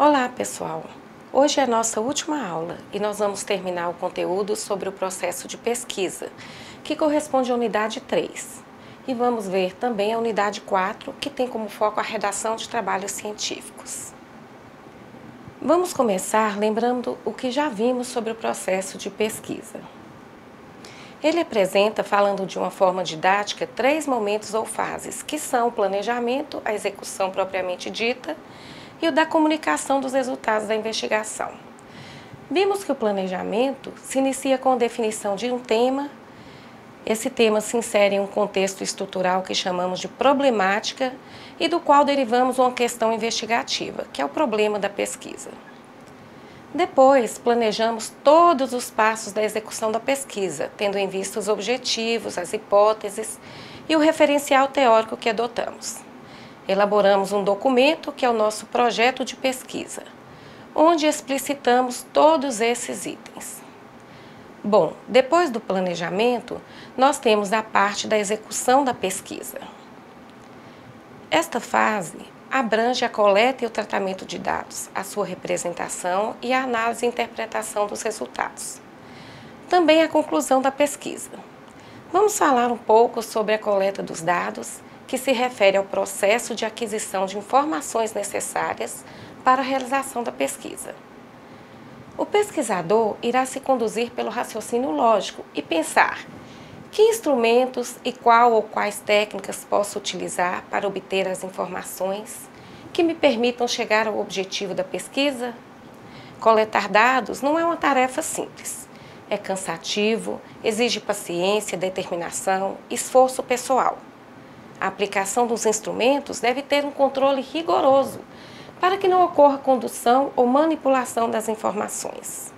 Olá, pessoal! Hoje é a nossa última aula e nós vamos terminar o conteúdo sobre o processo de pesquisa, que corresponde à unidade 3. E vamos ver também a unidade 4, que tem como foco a redação de trabalhos científicos. Vamos começar lembrando o que já vimos sobre o processo de pesquisa. Ele apresenta, falando de uma forma didática, 3 momentos ou fases, que são o planejamento, a execução propriamente dita e o da comunicação dos resultados da investigação. Vimos que o planejamento se inicia com a definição de um tema. Esse tema se insere em um contexto estrutural que chamamos de problemática e do qual derivamos uma questão investigativa, que é o problema da pesquisa. Depois, planejamos todos os passos da execução da pesquisa, tendo em vista os objetivos, as hipóteses e o referencial teórico que adotamos. Elaboramos um documento que é o nosso projeto de pesquisa, onde explicitamos todos esses itens. Bom, depois do planejamento, nós temos a parte da execução da pesquisa. Esta fase abrange a coleta e o tratamento de dados, a sua representação e a análise e interpretação dos resultados. Também a conclusão da pesquisa. Vamos falar um pouco sobre a coleta dos dados, que se refere ao processo de aquisição de informações necessárias para a realização da pesquisa. O pesquisador irá se conduzir pelo raciocínio lógico e pensar que instrumentos e qual ou quais técnicas posso utilizar para obter as informações que me permitam chegar ao objetivo da pesquisa. Coletar dados não é uma tarefa simples. É cansativo, exige paciência, determinação, esforço pessoal. A aplicação dos instrumentos deve ter um controle rigoroso para que não ocorra condução ou manipulação das informações.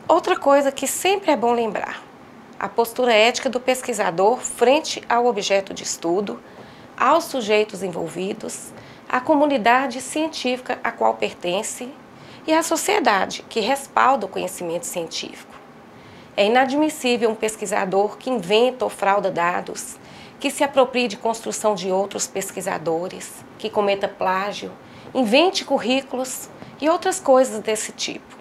Outra coisa que sempre é bom lembrar: a postura ética do pesquisador frente ao objeto de estudo, aos sujeitos envolvidos, à comunidade científica a qual pertence e à sociedade que respalda o conhecimento científico. É inadmissível um pesquisador que inventa ou frauda dados, que se aproprie de construção de outros pesquisadores, que cometa plágio, invente currículos e outras coisas desse tipo.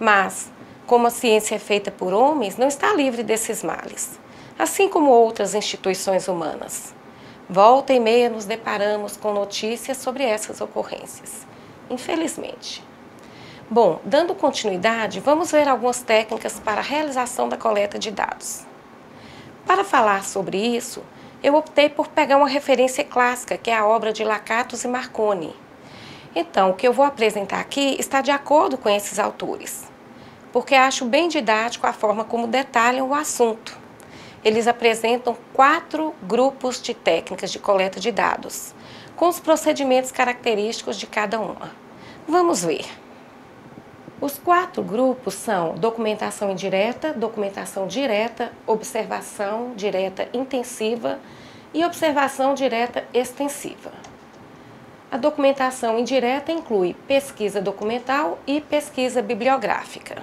Mas, como a ciência é feita por homens, não está livre desses males, assim como outras instituições humanas. Volta e meia nos deparamos com notícias sobre essas ocorrências, infelizmente. Bom, dando continuidade, vamos ver algumas técnicas para a realização da coleta de dados. Para falar sobre isso, eu optei por pegar uma referência clássica, que é a obra de Lakatos e Marconi. Então, o que eu vou apresentar aqui está de acordo com esses autores, porque acho bem didático a forma como detalham o assunto. Eles apresentam 4 grupos de técnicas de coleta de dados, com os procedimentos característicos de cada uma. Vamos ver. Os 4 grupos são documentação indireta, documentação direta, observação direta intensiva e observação direta extensiva. A documentação indireta inclui pesquisa documental e pesquisa bibliográfica.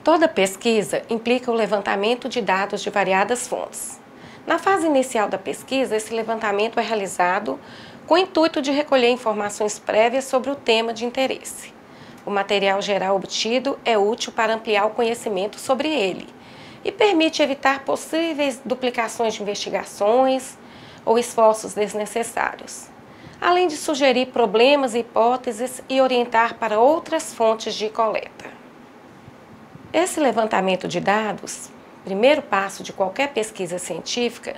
Toda pesquisa implica o levantamento de dados de variadas fontes. Na fase inicial da pesquisa, esse levantamento é realizado com o intuito de recolher informações prévias sobre o tema de interesse. O material geral obtido é útil para ampliar o conhecimento sobre ele e permite evitar possíveis duplicações de investigações ou esforços desnecessários, além de sugerir problemas e hipóteses e orientar para outras fontes de coleta. Esse levantamento de dados, primeiro passo de qualquer pesquisa científica,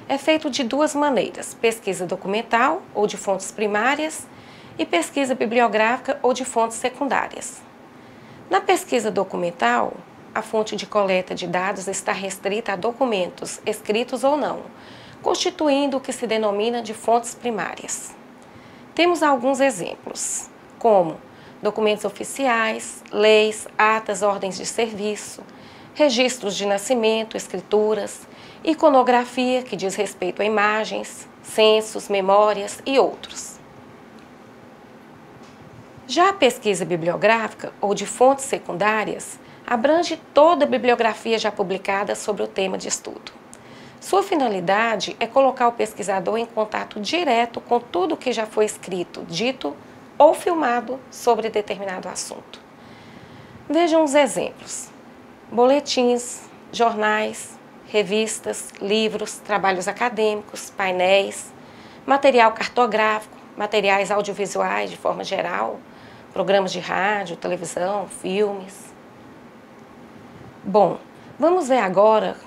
é feito de 2 maneiras: pesquisa documental ou de fontes primárias e pesquisa bibliográfica ou de fontes secundárias. Na pesquisa documental, a fonte de coleta de dados está restrita a documentos, escritos ou não, constituindo o que se denomina de fontes primárias. Temos alguns exemplos, como documentos oficiais, leis, atas, ordens de serviço, registros de nascimento, escrituras, iconografia, que diz respeito a imagens, censos, memórias e outros. Já a pesquisa bibliográfica, ou de fontes secundárias, abrange toda a bibliografia já publicada sobre o tema de estudo. Sua finalidade é colocar o pesquisador em contato direto com tudo o que já foi escrito, dito ou filmado sobre determinado assunto. Vejam os exemplos: boletins, jornais, revistas, livros, trabalhos acadêmicos, painéis, material cartográfico, materiais audiovisuais de forma geral, programas de rádio, televisão, filmes. Bom, vamos ver agora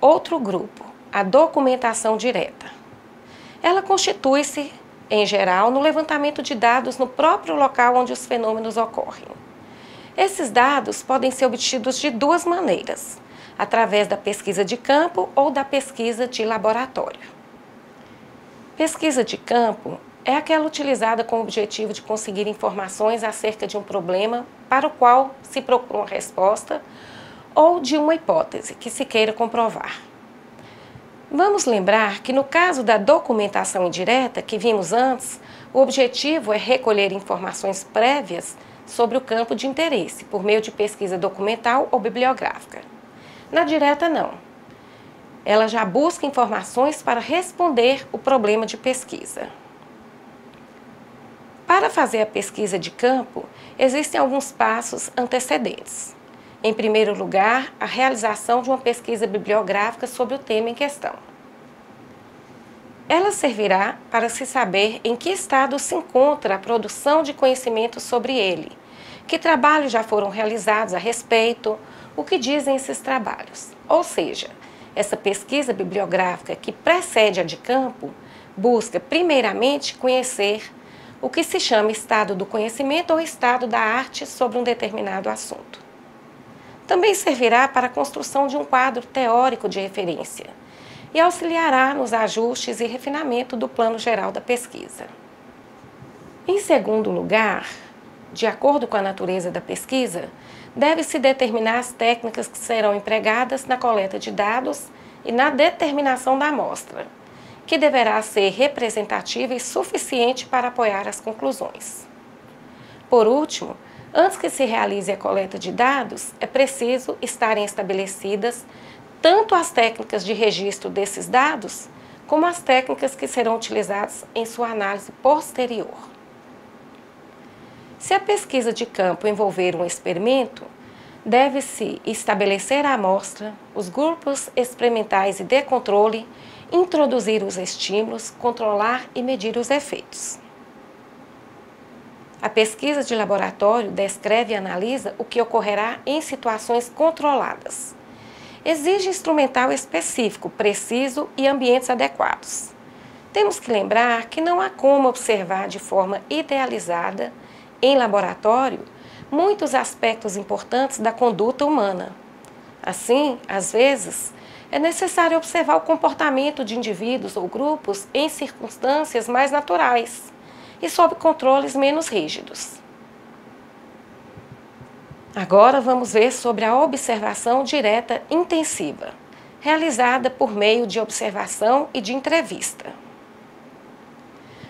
outro grupo, a documentação direta. Ela constitui-se, em geral, no levantamento de dados no próprio local onde os fenômenos ocorrem. Esses dados podem ser obtidos de duas maneiras: através da pesquisa de campo ou da pesquisa de laboratório. Pesquisa de campo é aquela utilizada com o objetivo de conseguir informações acerca de um problema para o qual se procura uma resposta ou de uma hipótese que se queira comprovar. Vamos lembrar que no caso da documentação indireta que vimos antes, o objetivo é recolher informações prévias sobre o campo de interesse, por meio de pesquisa documental ou bibliográfica. Na direta, não. Ela já busca informações para responder o problema de pesquisa. Para fazer a pesquisa de campo, existem alguns passos antecedentes. Em primeiro lugar, a realização de uma pesquisa bibliográfica sobre o tema em questão. Ela servirá para se saber em que estado se encontra a produção de conhecimento sobre ele, que trabalhos já foram realizados a respeito, o que dizem esses trabalhos. Ou seja, essa pesquisa bibliográfica que precede a de campo busca, primeiramente, conhecer o que se chama estado do conhecimento ou estado da arte sobre um determinado assunto. Também servirá para a construção de um quadro teórico de referência e auxiliará nos ajustes e refinamento do plano geral da pesquisa. Em segundo lugar, de acordo com a natureza da pesquisa, deve-se determinar as técnicas que serão empregadas na coleta de dados e na determinação da amostra, que deverá ser representativa e suficiente para apoiar as conclusões. Por último, antes que se realize a coleta de dados, é preciso estarem estabelecidas tanto as técnicas de registro desses dados, como as técnicas que serão utilizadas em sua análise posterior. Se a pesquisa de campo envolver um experimento, deve-se estabelecer a amostra, os grupos experimentais e de controle, introduzir os estímulos, controlar e medir os efeitos. A pesquisa de laboratório descreve e analisa o que ocorrerá em situações controladas. Exige instrumental específico, preciso e ambientes adequados. Temos que lembrar que não há como observar de forma idealizada, em laboratório, muitos aspectos importantes da conduta humana. Assim, às vezes, é necessário observar o comportamento de indivíduos ou grupos em circunstâncias mais naturais e sob controles menos rígidos. Agora vamos ver sobre a observação direta intensiva, realizada por meio de observação e de entrevista.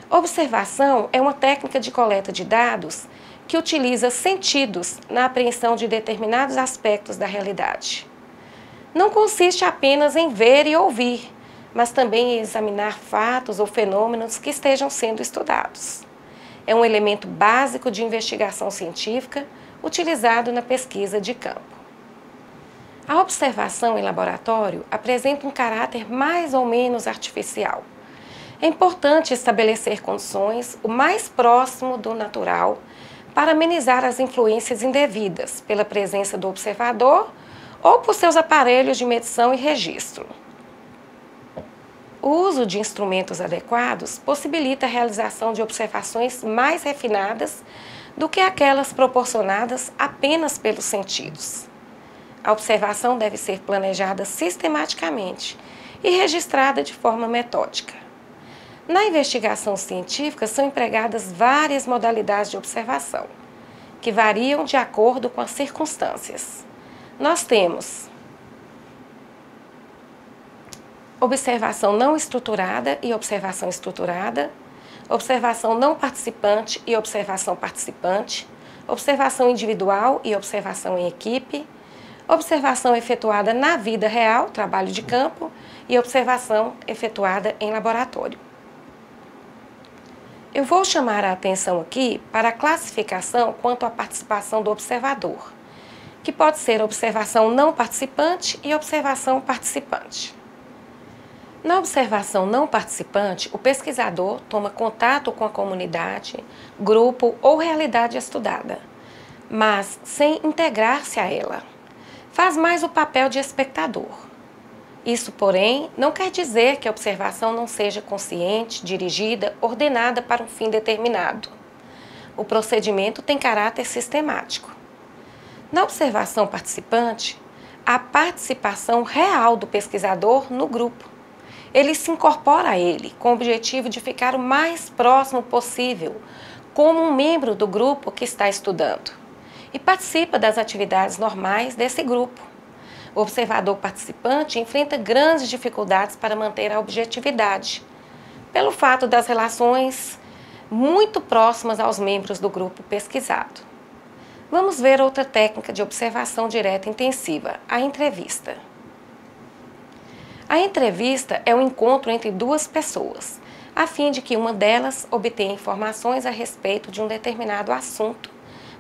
Observação é uma técnica de coleta de dados que utiliza sentidos na apreensão de determinados aspectos da realidade. Não consiste apenas em ver e ouvir, mas também em examinar fatos ou fenômenos que estejam sendo estudados. É um elemento básico de investigação científica utilizado na pesquisa de campo. A observação em laboratório apresenta um caráter mais ou menos artificial. É importante estabelecer condições o mais próximo do natural para amenizar as influências indevidas pela presença do observador ou por seus aparelhos de medição e registro. O uso de instrumentos adequados possibilita a realização de observações mais refinadas do que aquelas proporcionadas apenas pelos sentidos. A observação deve ser planejada sistematicamente e registrada de forma metódica. Na investigação científica são empregadas várias modalidades de observação, que variam de acordo com as circunstâncias. Nós temos observação não estruturada e observação estruturada, observação não participante e observação participante, observação individual e observação em equipe, observação efetuada na vida real, trabalho de campo, e observação efetuada em laboratório. Eu vou chamar a atenção aqui para a classificação quanto à participação do observador, que pode ser observação não participante e observação participante. Na observação não participante, o pesquisador toma contato com a comunidade, grupo ou realidade estudada, mas sem integrar-se a ela. Faz mais o papel de espectador. Isso, porém, não quer dizer que a observação não seja consciente, dirigida, ordenada para um fim determinado. O procedimento tem caráter sistemático. Na observação participante, há participação real do pesquisador no grupo. Ele se incorpora a ele com o objetivo de ficar o mais próximo possível, como um membro do grupo que está estudando, e participa das atividades normais desse grupo. O observador participante enfrenta grandes dificuldades para manter a objetividade, pelo fato das relações muito próximas aos membros do grupo pesquisado. Vamos ver outra técnica de observação direta intensiva, a entrevista. A entrevista é um encontro entre duas pessoas, a fim de que uma delas obtenha informações a respeito de um determinado assunto,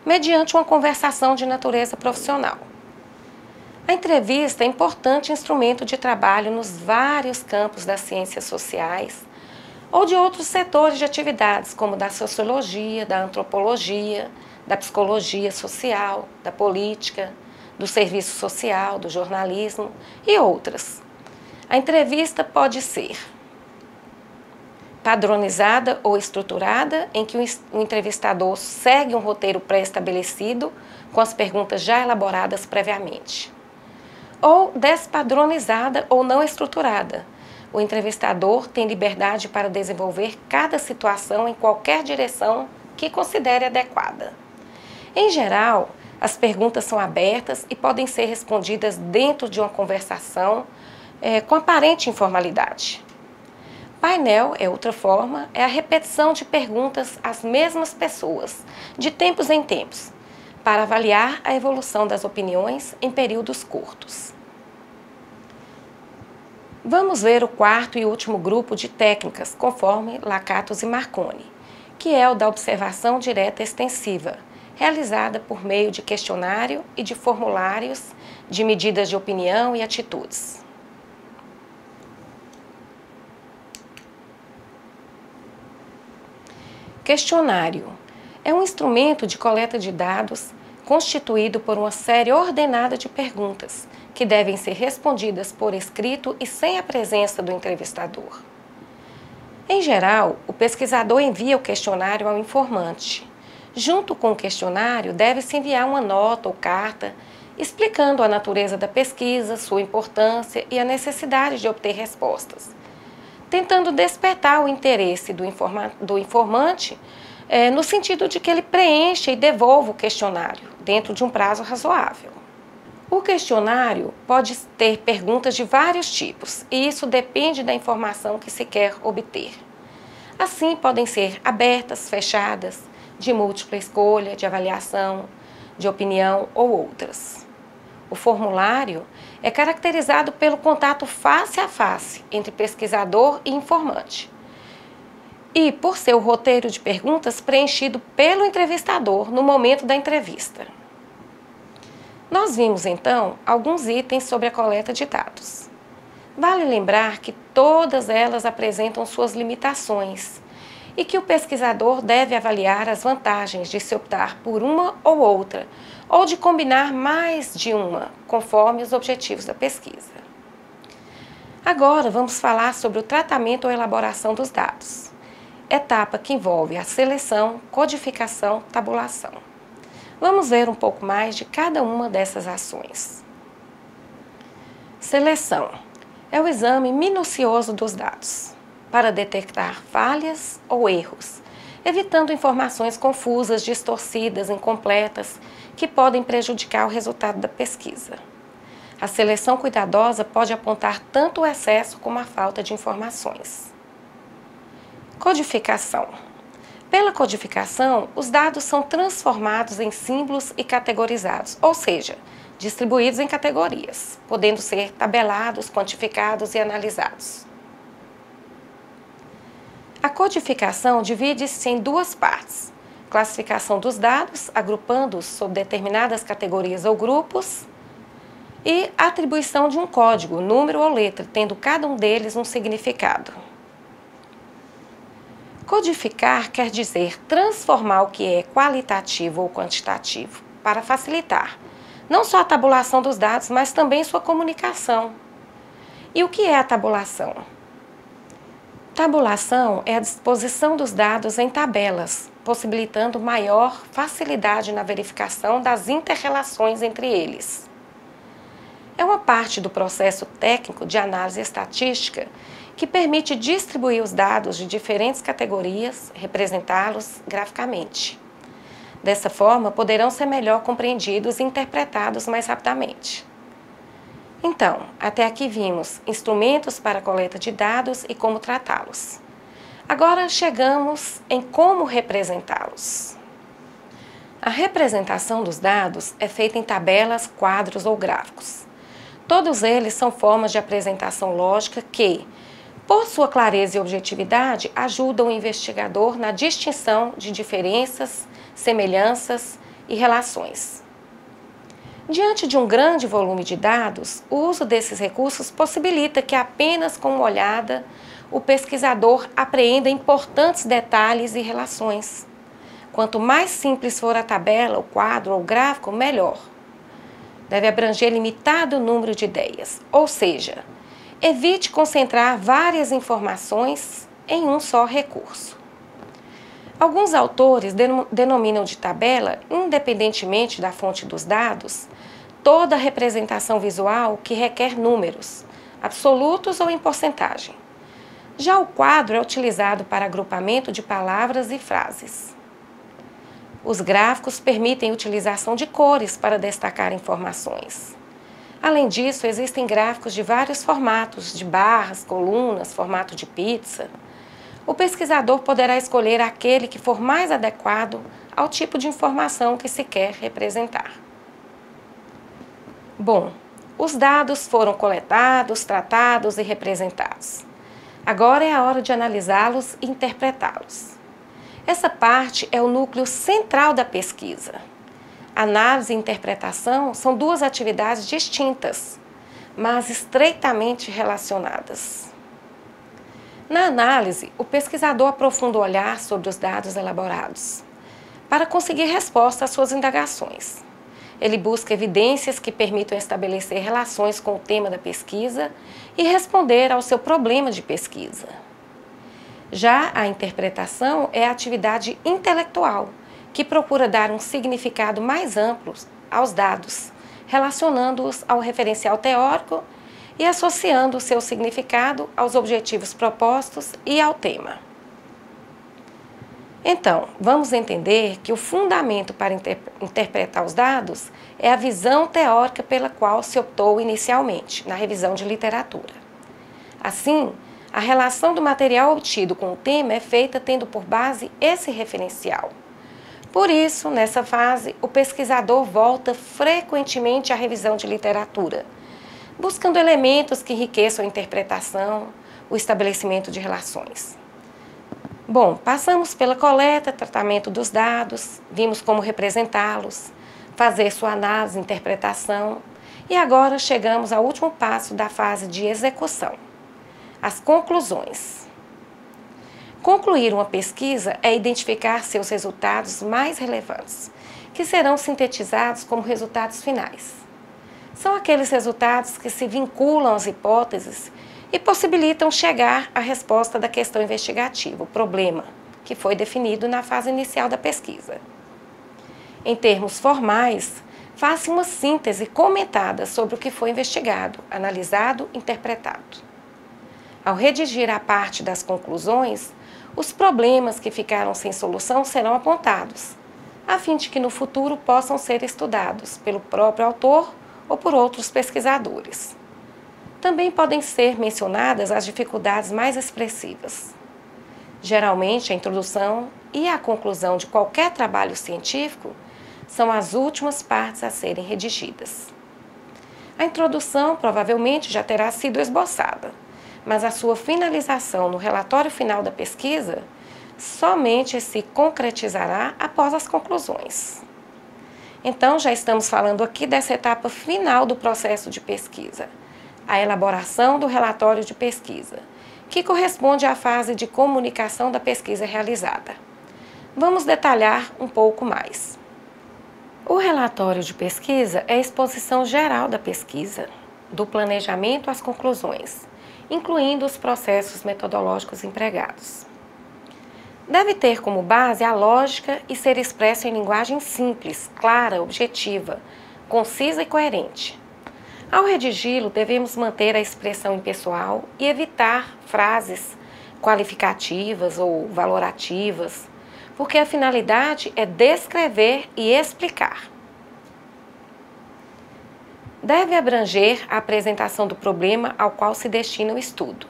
mediante uma conversação de natureza profissional. A entrevista é importante instrumento de trabalho nos vários campos das ciências sociais ou de outros setores de atividades, como da sociologia, da antropologia, da psicologia social, da política, do serviço social, do jornalismo e outras. A entrevista pode ser padronizada ou estruturada, em que o entrevistador segue um roteiro pré-estabelecido com as perguntas já elaboradas previamente. Ou despadronizada ou não estruturada. O entrevistador tem liberdade para desenvolver cada situação em qualquer direção que considere adequada. Em geral, as perguntas são abertas e podem ser respondidas dentro de uma conversação com aparente informalidade. Painel é outra forma, é a repetição de perguntas às mesmas pessoas, de tempos em tempos, para avaliar a evolução das opiniões em períodos curtos. Vamos ver o quarto e último grupo de técnicas, conforme Lakatos e Marconi, que é o da observação direta extensiva, realizada por meio de questionário e de formulários de medidas de opinião e atitudes. Questionário é um instrumento de coleta de dados constituído por uma série ordenada de perguntas que devem ser respondidas por escrito e sem a presença do entrevistador. Em geral, o pesquisador envia o questionário ao informante. Junto com o questionário, deve-se enviar uma nota ou carta explicando a natureza da pesquisa, sua importância e a necessidade de obter respostas, tentando despertar o interesse do informante no sentido de que ele preencha e devolva o questionário dentro de um prazo razoável. O questionário pode ter perguntas de vários tipos e isso depende da informação que se quer obter. Assim, podem ser abertas, fechadas, de múltipla escolha, de avaliação, de opinião ou outras. O formulário é caracterizado pelo contato face a face entre pesquisador e informante e por seu roteiro de perguntas preenchido pelo entrevistador no momento da entrevista. Nós vimos, então, alguns itens sobre a coleta de dados. Vale lembrar que todas elas apresentam suas limitações e que o pesquisador deve avaliar as vantagens de se optar por uma ou outra, ou de combinar mais de uma, conforme os objetivos da pesquisa. Agora vamos falar sobre o tratamento ou elaboração dos dados, etapa que envolve a seleção, codificação, tabulação. Vamos ver um pouco mais de cada uma dessas ações. Seleção é o exame minucioso dos dados, para detectar falhas ou erros, evitando informações confusas, distorcidas, incompletas, que podem prejudicar o resultado da pesquisa. A seleção cuidadosa pode apontar tanto o excesso como a falta de informações. Codificação. Pela codificação, os dados são transformados em símbolos e categorizados, ou seja, distribuídos em categorias, podendo ser tabelados, quantificados e analisados. A codificação divide-se em duas partes: classificação dos dados, agrupando-os sob determinadas categorias ou grupos, e atribuição de um código, número ou letra, tendo cada um deles um significado. Codificar quer dizer transformar o que é qualitativo ou quantitativo, para facilitar não só a tabulação dos dados, mas também sua comunicação. E o que é a tabulação? Tabulação é a disposição dos dados em tabelas, possibilitando maior facilidade na verificação das inter-relações entre eles. É uma parte do processo técnico de análise estatística que permite distribuir os dados de diferentes categorias, representá-los graficamente. Dessa forma, poderão ser melhor compreendidos e interpretados mais rapidamente. Então, até aqui vimos instrumentos para a coleta de dados e como tratá-los. Agora chegamos em como representá-los. A representação dos dados é feita em tabelas, quadros ou gráficos. Todos eles são formas de apresentação lógica que, por sua clareza e objetividade, ajudam o investigador na distinção de diferenças, semelhanças e relações. Diante de um grande volume de dados, o uso desses recursos possibilita que apenas com uma olhada o pesquisador apreenda importantes detalhes e relações. Quanto mais simples for a tabela, o quadro ou o gráfico, melhor. Deve abranger limitado número de ideias, ou seja, evite concentrar várias informações em um só recurso. Alguns autores denominam de tabela, independentemente da fonte dos dados, toda representação visual que requer números, absolutos ou em porcentagem. Já o quadro é utilizado para agrupamento de palavras e frases. Os gráficos permitem a utilização de cores para destacar informações. Além disso, existem gráficos de vários formatos, de barras, colunas, formato de pizza. O pesquisador poderá escolher aquele que for mais adequado ao tipo de informação que se quer representar. Bom, os dados foram coletados, tratados e representados. Agora é a hora de analisá-los e interpretá-los. Essa parte é o núcleo central da pesquisa. Análise e interpretação são duas atividades distintas, mas estreitamente relacionadas. Na análise, o pesquisador aprofunda o olhar sobre os dados elaborados, para conseguir resposta às suas indagações. Ele busca evidências que permitam estabelecer relações com o tema da pesquisa e responder ao seu problema de pesquisa. Já a interpretação é a atividade intelectual, que procura dar um significado mais amplo aos dados, relacionando-os ao referencial teórico e associando o seu significado aos objetivos propostos e ao tema. Então, vamos entender que o fundamento para interpretar os dados é a visão teórica pela qual se optou inicialmente, na revisão de literatura. Assim, a relação do material obtido com o tema é feita tendo por base esse referencial. Por isso, nessa fase, o pesquisador volta frequentemente à revisão de literatura, buscando elementos que enriqueçam a interpretação, o estabelecimento de relações. Bom, passamos pela coleta, tratamento dos dados, vimos como representá-los, fazer sua análise e interpretação, e agora chegamos ao último passo da fase de execução, as conclusões. Concluir uma pesquisa é identificar seus resultados mais relevantes, que serão sintetizados como resultados finais. São aqueles resultados que se vinculam às hipóteses e possibilitam chegar à resposta da questão investigativa, o problema, que foi definido na fase inicial da pesquisa. Em termos formais, faça uma síntese comentada sobre o que foi investigado, analisado, interpretado. Ao redigir a parte das conclusões, os problemas que ficaram sem solução serão apontados, a fim de que no futuro possam ser estudados pelo próprio autor ou por outros pesquisadores. Também podem ser mencionadas as dificuldades mais expressivas. Geralmente, a introdução e a conclusão de qualquer trabalho científico são as últimas partes a serem redigidas. A introdução provavelmente já terá sido esboçada, mas a sua finalização no relatório final da pesquisa somente se concretizará após as conclusões. Então, já estamos falando aqui dessa etapa final do processo de pesquisa, a elaboração do relatório de pesquisa, que corresponde à fase de comunicação da pesquisa realizada. Vamos detalhar um pouco mais. O relatório de pesquisa é a exposição geral da pesquisa, do planejamento às conclusões, incluindo os processos metodológicos empregados. Deve ter como base a lógica e ser expresso em linguagem simples, clara, objetiva, concisa e coerente. Ao redigi-lo, devemos manter a expressão impessoal e evitar frases qualificativas ou valorativas, porque a finalidade é descrever e explicar. Deve abranger a apresentação do problema ao qual se destina o estudo,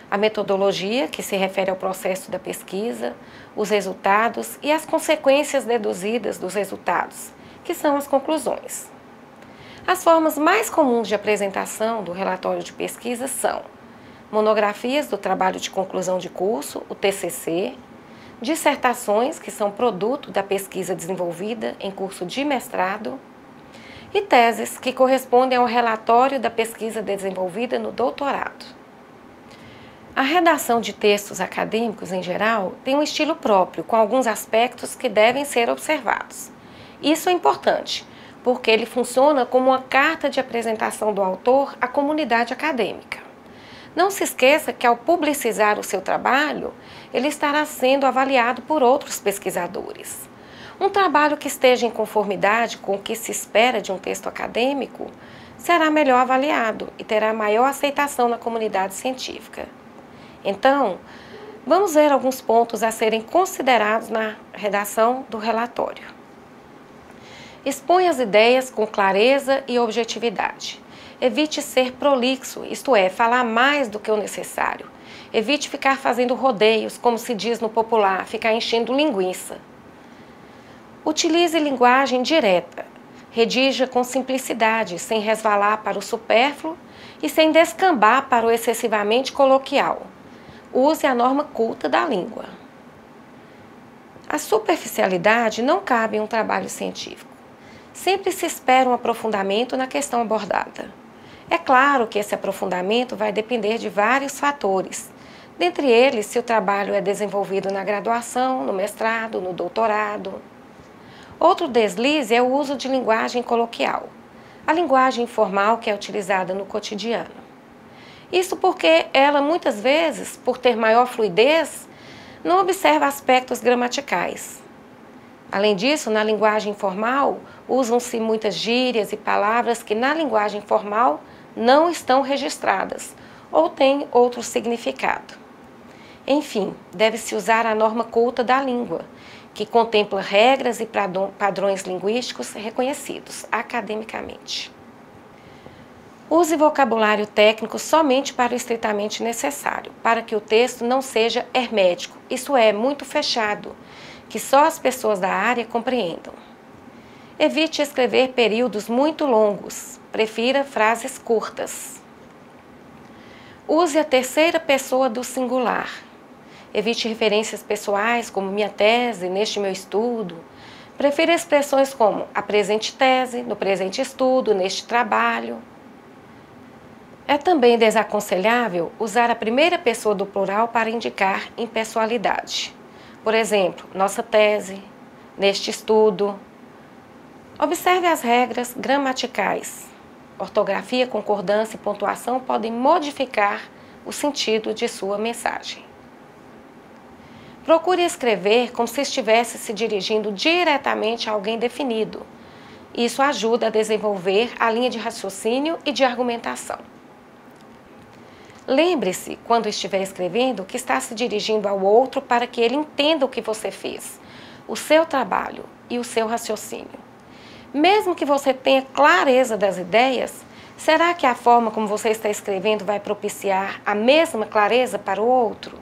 a metodologia, que se refere ao processo da pesquisa, os resultados e as consequências deduzidas dos resultados, que são as conclusões. As formas mais comuns de apresentação do relatório de pesquisa são monografias do trabalho de conclusão de curso, o TCC, dissertações, que são produto da pesquisa desenvolvida em curso de mestrado, e teses, que correspondem ao relatório da pesquisa desenvolvida no doutorado. A redação de textos acadêmicos, em geral, tem um estilo próprio, com alguns aspectos que devem ser observados. Isso é importante, porque ele funciona como uma carta de apresentação do autor à comunidade acadêmica. Não se esqueça que, ao publicizar o seu trabalho, ele estará sendo avaliado por outros pesquisadores. Um trabalho que esteja em conformidade com o que se espera de um texto acadêmico será melhor avaliado e terá maior aceitação na comunidade científica. Então, vamos ver alguns pontos a serem considerados na redação do relatório. Exponha as ideias com clareza e objetividade. Evite ser prolixo, isto é, falar mais do que o necessário. Evite ficar fazendo rodeios, como se diz no popular, ficar enchendo linguiça. Utilize linguagem direta. Redija com simplicidade, sem resvalar para o supérfluo e sem descambar para o excessivamente coloquial. Use a norma culta da língua. A superficialidade não cabe em um trabalho científico. Sempre se espera um aprofundamento na questão abordada. É claro que esse aprofundamento vai depender de vários fatores, dentre eles se o trabalho é desenvolvido na graduação, no mestrado, no doutorado. Outro deslize é o uso de linguagem coloquial, a linguagem informal que é utilizada no cotidiano. Isso porque ela, muitas vezes, por ter maior fluidez, não observa aspectos gramaticais. Além disso, na linguagem informal, usam-se muitas gírias e palavras que na linguagem formal não estão registradas ou têm outro significado. Enfim, deve-se usar a norma culta da língua, que contempla regras e padrões linguísticos reconhecidos academicamente. Use vocabulário técnico somente para o estritamente necessário, para que o texto não seja hermético, isso é, muito fechado, que só as pessoas da área compreendam. Evite escrever períodos muito longos, prefira frases curtas. Use a terceira pessoa do singular. Evite referências pessoais como minha tese, neste meu estudo. Prefira expressões como a presente tese, no presente estudo, neste trabalho. É também desaconselhável usar a primeira pessoa do plural para indicar impessoalidade. Por exemplo, nossa tese, neste estudo. Observe as regras gramaticais. Ortografia, concordância e pontuação podem modificar o sentido de sua mensagem. Procure escrever como se estivesse se dirigindo diretamente a alguém definido. Isso ajuda a desenvolver a linha de raciocínio e de argumentação. Lembre-se, quando estiver escrevendo, que está se dirigindo ao outro para que ele entenda o que você fez, o seu trabalho e o seu raciocínio. Mesmo que você tenha clareza das ideias, será que a forma como você está escrevendo vai propiciar a mesma clareza para o outro?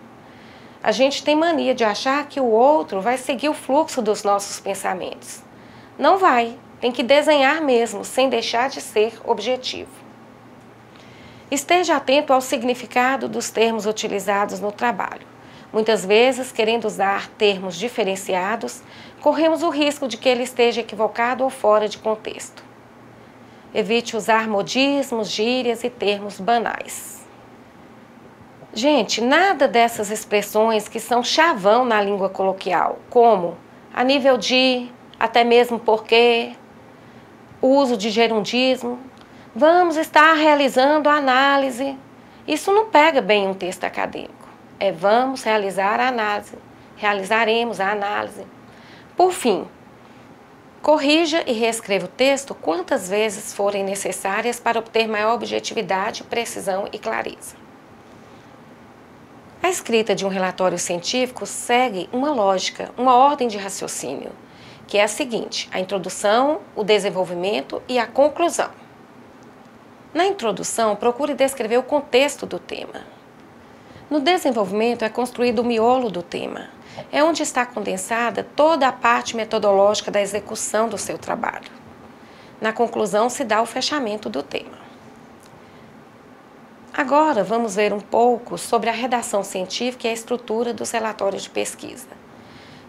A gente tem mania de achar que o outro vai seguir o fluxo dos nossos pensamentos. Não vai, tem que desenhar mesmo, sem deixar de ser objetivo. Esteja atento ao significado dos termos utilizados no trabalho. Muitas vezes, querendo usar termos diferenciados, corremos o risco de que ele esteja equivocado ou fora de contexto. Evite usar modismos, gírias e termos banais. Gente, nada dessas expressões que são chavão na língua coloquial, como a nível de, até mesmo porque, o uso de gerundismo, vamos estar realizando a análise. Isso não pega bem um texto acadêmico. É vamos realizar a análise, realizaremos a análise. Por fim, corrija e reescreva o texto quantas vezes forem necessárias para obter maior objetividade, precisão e clareza. A escrita de um relatório científico segue uma lógica, uma ordem de raciocínio, que é a seguinte: a introdução, o desenvolvimento e a conclusão. Na introdução, procure descrever o contexto do tema. No desenvolvimento, é construído o miolo do tema. É onde está condensada toda a parte metodológica da execução do seu trabalho. Na conclusão, se dá o fechamento do tema. Agora, vamos ver um pouco sobre a redação científica e a estrutura dos relatórios de pesquisa.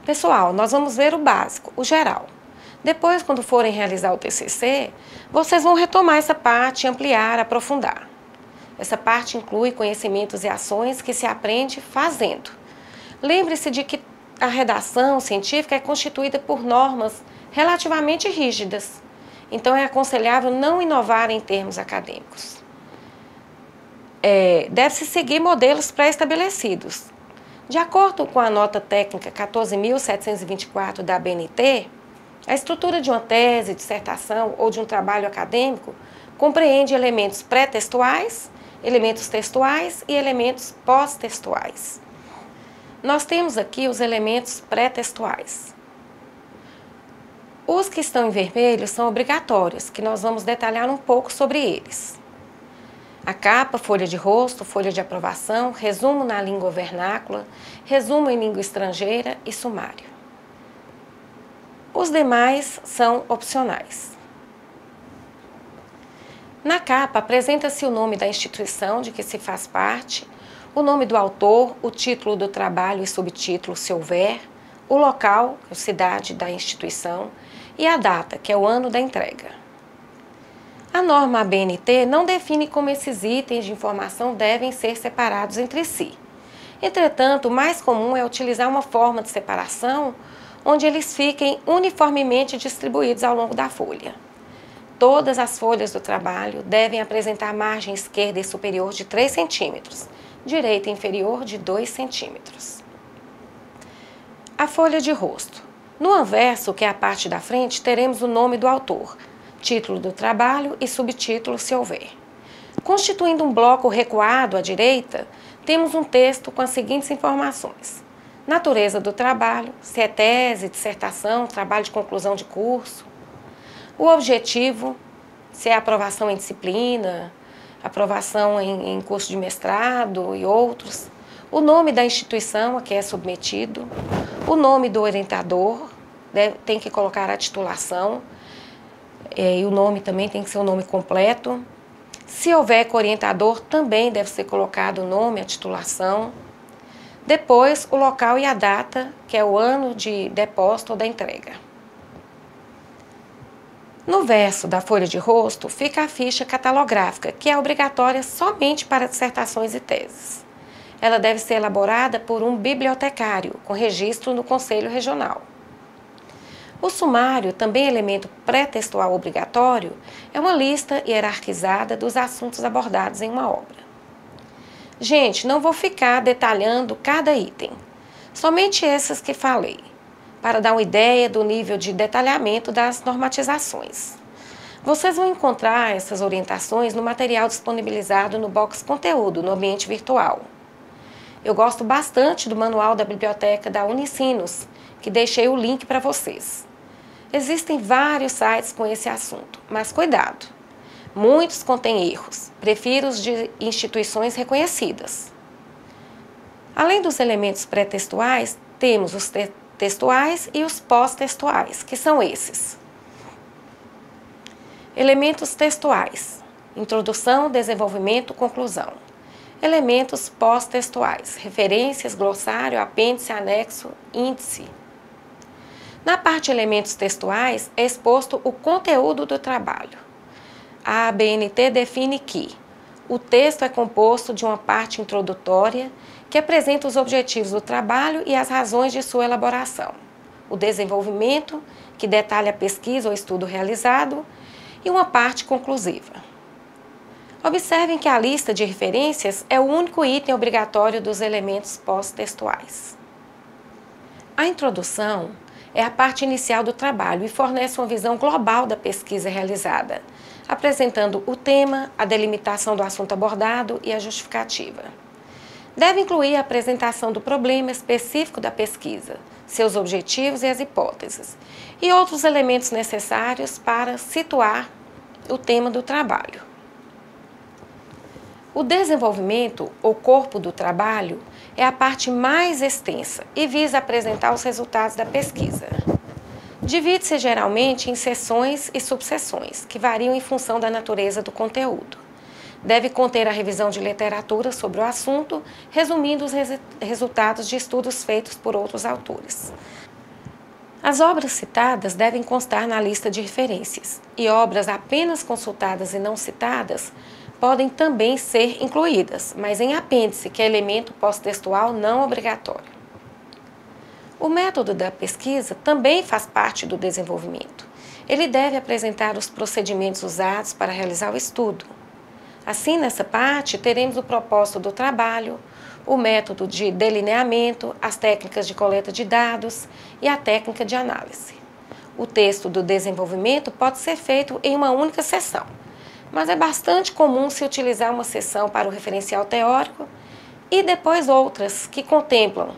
Pessoal, nós vamos ver o básico, o geral. Depois, quando forem realizar o TCC, vocês vão retomar essa parte, ampliar, aprofundar. Essa parte inclui conhecimentos e ações que se aprende fazendo. Lembre-se de que a redação científica é constituída por normas relativamente rígidas. Então, é aconselhável não inovar em termos acadêmicos. Deve-se seguir modelos pré-estabelecidos. De acordo com a nota técnica 14.724 da ABNT, a estrutura de uma tese, dissertação ou de um trabalho acadêmico compreende elementos pré-textuais, elementos textuais e elementos pós-textuais. Nós temos aqui os elementos pré-textuais. Os que estão em vermelho são obrigatórios, que nós vamos detalhar um pouco sobre eles. A capa, folha de rosto, folha de aprovação, resumo na língua vernácula, resumo em língua estrangeira e sumário. Os demais são opcionais. Na capa, apresenta-se o nome da instituição de que se faz parte, o nome do autor, o título do trabalho e subtítulo, se houver, o local, a cidade da instituição, e a data, que é o ano da entrega. A norma ABNT não define como esses itens de informação devem ser separados entre si. Entretanto, o mais comum é utilizar uma forma de separação onde eles fiquem uniformemente distribuídos ao longo da folha. Todas as folhas do trabalho devem apresentar margem esquerda e superior de 3 cm, direita e inferior de 2 cm. A folha de rosto. No anverso, que é a parte da frente, teremos o nome do autor, título do trabalho e subtítulo, se houver. Constituindo um bloco recuado à direita, temos um texto com as seguintes informações: natureza do trabalho, se é tese, dissertação, trabalho de conclusão de curso, o objetivo, se é aprovação em disciplina, aprovação em curso de mestrado e outros, o nome da instituição a que é submetido, o nome do orientador, tem que colocar a titulação, e o nome também tem que ser o nome completo. Se houver orientador, também deve ser colocado o nome, a titulação. Depois, o local e a data, que é o ano de depósito ou da entrega. No verso da folha de rosto, fica a ficha catalográfica, que é obrigatória somente para dissertações e teses. Ela deve ser elaborada por um bibliotecário, com registro no Conselho Regional. O sumário, também elemento pré-textual obrigatório, é uma lista hierarquizada dos assuntos abordados em uma obra. Gente, não vou ficar detalhando cada item, somente esses que falei, para dar uma ideia do nível de detalhamento das normatizações. Vocês vão encontrar essas orientações no material disponibilizado no box conteúdo, no ambiente virtual. Eu gosto bastante do manual da biblioteca da Unicinos, que deixei o link para vocês. Existem vários sites com esse assunto, mas cuidado! Muitos contêm erros, prefiro os de instituições reconhecidas. Além dos elementos pré-textuais, temos os textuais e os pós-textuais, que são esses. Elementos textuais. Introdução, desenvolvimento, conclusão. Elementos pós-textuais, referências, glossário, apêndice, anexo, índice. Na parte elementos textuais é exposto o conteúdo do trabalho. A ABNT define que o texto é composto de uma parte introdutória que apresenta os objetivos do trabalho e as razões de sua elaboração. O desenvolvimento, que detalha a pesquisa ou estudo realizado, e uma parte conclusiva. Observem que a lista de referências é o único item obrigatório dos elementos pós-textuais. A introdução é a parte inicial do trabalho e fornece uma visão global da pesquisa realizada, apresentando o tema, a delimitação do assunto abordado e a justificativa. Deve incluir a apresentação do problema específico da pesquisa, seus objetivos e as hipóteses, e outros elementos necessários para situar o tema do trabalho. O desenvolvimento, ou corpo do trabalho, é a parte mais extensa e visa apresentar os resultados da pesquisa. Divide-se geralmente em seções e subseções, que variam em função da natureza do conteúdo. Deve conter a revisão de literatura sobre o assunto, resumindo os resultados de estudos feitos por outros autores. As obras citadas devem constar na lista de referências, e obras apenas consultadas e não citadas podem também ser incluídas, mas em apêndice, que é elemento pós-textual não obrigatório. O método da pesquisa também faz parte do desenvolvimento. Ele deve apresentar os procedimentos usados para realizar o estudo. Assim, nessa parte, teremos o propósito do trabalho, o método de delineamento, as técnicas de coleta de dados e a técnica de análise. O texto do desenvolvimento pode ser feito em uma única sessão, mas é bastante comum se utilizar uma sessão para o referencial teórico e depois outras que contemplam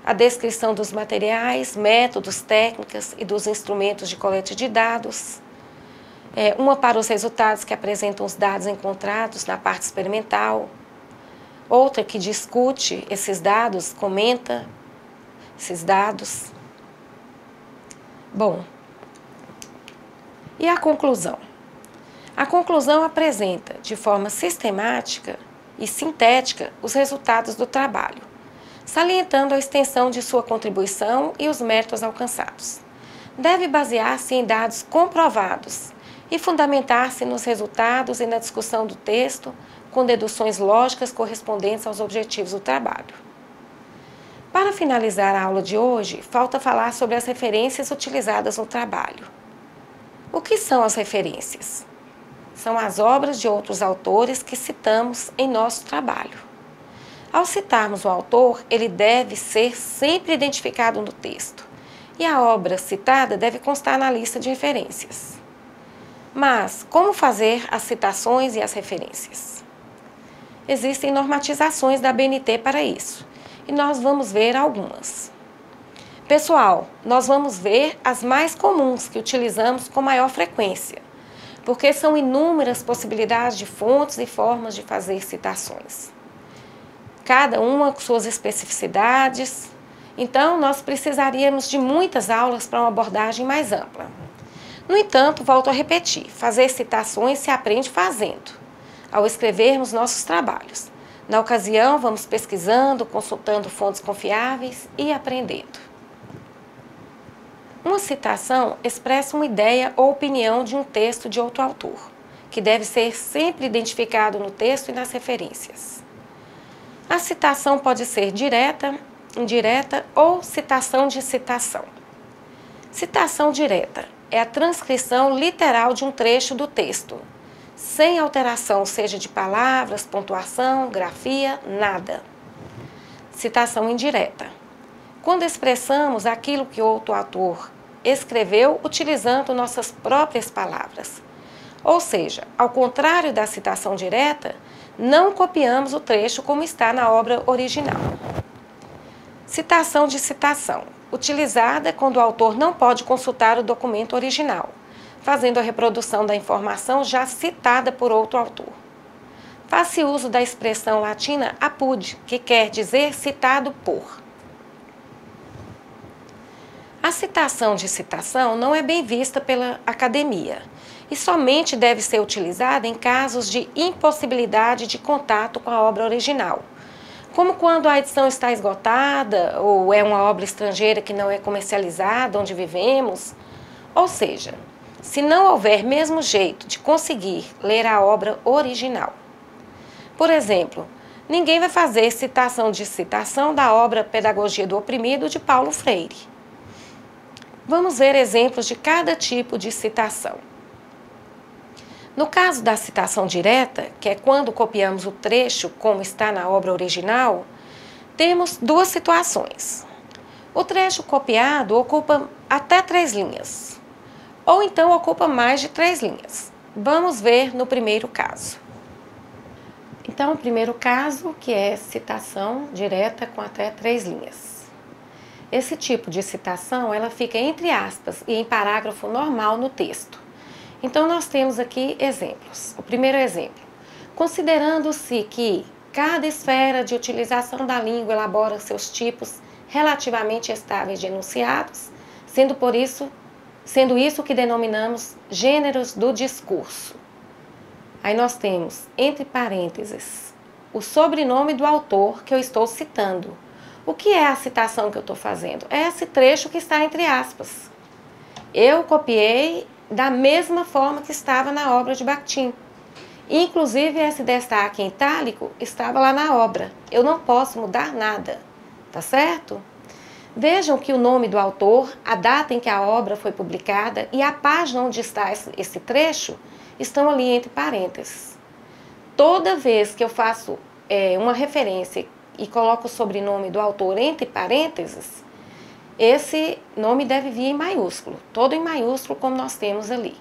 a descrição dos materiais, métodos, técnicas e dos instrumentos de coleta de dados, uma para os resultados que apresentam os dados encontrados na parte experimental, outra que discute esses dados, comenta esses dados. Bom, e a conclusão? A conclusão apresenta, de forma sistemática e sintética, os resultados do trabalho, salientando a extensão de sua contribuição e os méritos alcançados. Deve basear-se em dados comprovados e fundamentar-se nos resultados e na discussão do texto, com deduções lógicas correspondentes aos objetivos do trabalho. Para finalizar a aula de hoje, falta falar sobre as referências utilizadas no trabalho. O que são as referências? São as obras de outros autores que citamos em nosso trabalho. Ao citarmos o autor, ele deve ser sempre identificado no texto, e a obra citada deve constar na lista de referências. Mas, como fazer as citações e as referências? Existem normatizações da ABNT para isso, e nós vamos ver algumas. Pessoal, nós vamos ver as mais comuns que utilizamos com maior frequência, porque são inúmeras possibilidades de fontes e formas de fazer citações. Cada uma com suas especificidades, então nós precisaríamos de muitas aulas para uma abordagem mais ampla. No entanto, volto a repetir, fazer citações se aprende fazendo, ao escrevermos nossos trabalhos. Na ocasião, vamos pesquisando, consultando fontes confiáveis e aprendendo. Uma citação expressa uma ideia ou opinião de um texto de outro autor, que deve ser sempre identificado no texto e nas referências. A citação pode ser direta, indireta ou citação de citação. Citação direta é a transcrição literal de um trecho do texto, sem alteração, seja de palavras, pontuação, grafia, nada. Citação indireta. Quando expressamos aquilo que outro autor escreveu utilizando nossas próprias palavras. Ou seja, ao contrário da citação direta, não copiamos o trecho como está na obra original. Citação de citação, utilizada quando o autor não pode consultar o documento original, fazendo a reprodução da informação já citada por outro autor. Faz-se uso da expressão latina apud, que quer dizer citado por. A citação de citação não é bem vista pela academia e somente deve ser utilizada em casos de impossibilidade de contato com a obra original, como quando a edição está esgotada ou é uma obra estrangeira que não é comercializada onde vivemos. Ou seja, se não houver mesmo jeito de conseguir ler a obra original. Por exemplo, ninguém vai fazer citação de citação da obra Pedagogia do Oprimido de Paulo Freire. Vamos ver exemplos de cada tipo de citação. No caso da citação direta, que é quando copiamos o trecho como está na obra original, temos duas situações. O trecho copiado ocupa até 3 linhas, ou então ocupa mais de 3 linhas. Vamos ver no primeiro caso. Então, o primeiro caso, que é citação direta com até 3 linhas. Esse tipo de citação, ela fica entre aspas e em parágrafo normal no texto. Então, nós temos aqui exemplos. O primeiro exemplo. Considerando-se que cada esfera de utilização da língua elabora seus tipos relativamente estáveis de enunciados, sendo isso que denominamos gêneros do discurso. Aí nós temos, entre parênteses, o sobrenome do autor que eu estou citando. O que é a citação que eu estou fazendo? É esse trecho que está entre aspas. Eu copiei da mesma forma que estava na obra de Bakhtin. Inclusive, esse destaque em itálico estava lá na obra. Eu não posso mudar nada, tá certo? Vejam que o nome do autor, a data em que a obra foi publicada e a página onde está esse trecho estão ali entre parênteses. Toda vez que eu faço uma referência e coloco o sobrenome do autor entre parênteses, esse nome deve vir em maiúsculo, todo em maiúsculo como nós temos ali.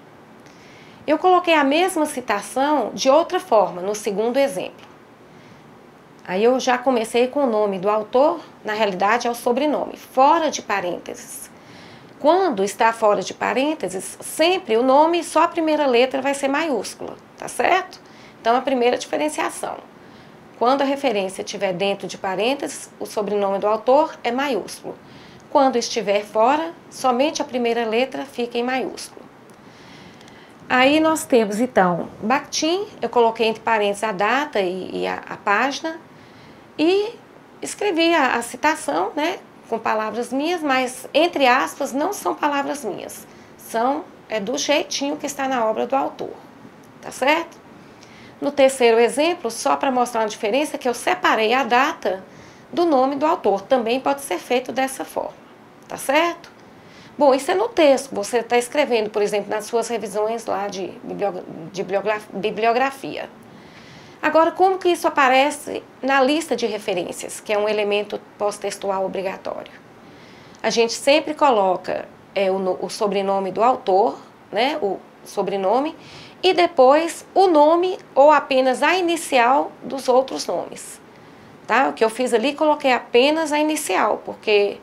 Eu coloquei a mesma citação de outra forma, no segundo exemplo. Aí eu já comecei com o nome do autor, na realidade é o sobrenome, fora de parênteses. Quando está fora de parênteses, sempre o nome, só a primeira letra vai ser maiúscula, tá certo? Então, a primeira diferenciação. Quando a referência estiver dentro de parênteses, o sobrenome do autor é maiúsculo. Quando estiver fora, somente a primeira letra fica em maiúsculo. Aí nós temos, então, Bakhtin, eu coloquei entre parênteses a data e a página e escrevi a citação, né, com palavras minhas, mas, entre aspas, não são palavras minhas. É do jeitinho que está na obra do autor, tá certo? No terceiro exemplo, só para mostrar uma diferença, que eu separei a data do nome do autor. Também pode ser feito dessa forma, tá certo? Bom, isso é no texto. Você está escrevendo, por exemplo, nas suas revisões lá de bibliografia. Agora, como que isso aparece na lista de referências, que é um elemento pós-textual obrigatório? A gente sempre coloca o sobrenome do autor, né, o sobrenome, e depois o nome ou apenas a inicial dos outros nomes. Tá? O que eu fiz ali, coloquei apenas a inicial, porque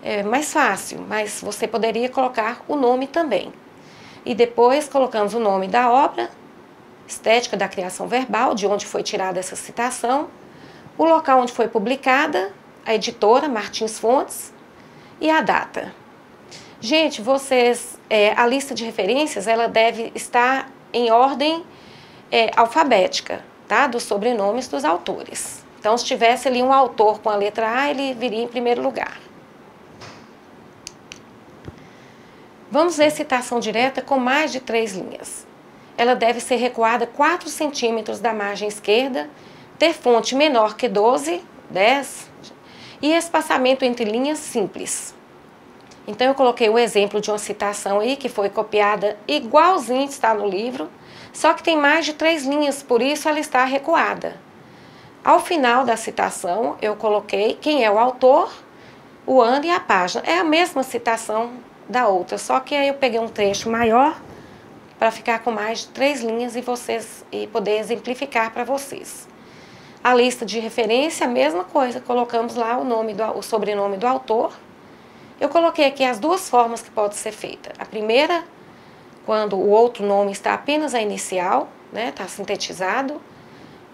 é mais fácil, mas você poderia colocar o nome também. E depois colocamos o nome da obra, Estética da Criação Verbal, de onde foi tirada essa citação, o local onde foi publicada, a editora, Martins Fontes, e a data. Gente, a lista de referências, ela deve estar em ordem alfabética, tá? Dos sobrenomes dos autores. Então, se tivesse ali um autor com a letra A, ele viria em primeiro lugar. Vamos ver citação direta com mais de 3 linhas. Ela deve ser recuada 4 centímetros da margem esquerda, ter fonte menor que 12, 10, e espaçamento entre linhas simples. Então, eu coloquei o exemplo de uma citação aí que foi copiada igualzinho está no livro, só que tem mais de 3 linhas, por isso ela está recuada. Ao final da citação, eu coloquei quem é o autor, o ano e a página. É a mesma citação da outra, só que aí eu peguei um trecho maior para ficar com mais de 3 linhas e poder exemplificar para vocês. A lista de referência, a mesma coisa, colocamos lá o sobrenome do autor. Eu coloquei aqui as duas formas que pode ser feita. A primeira, quando o outro nome está apenas a inicial, né, está sintetizado.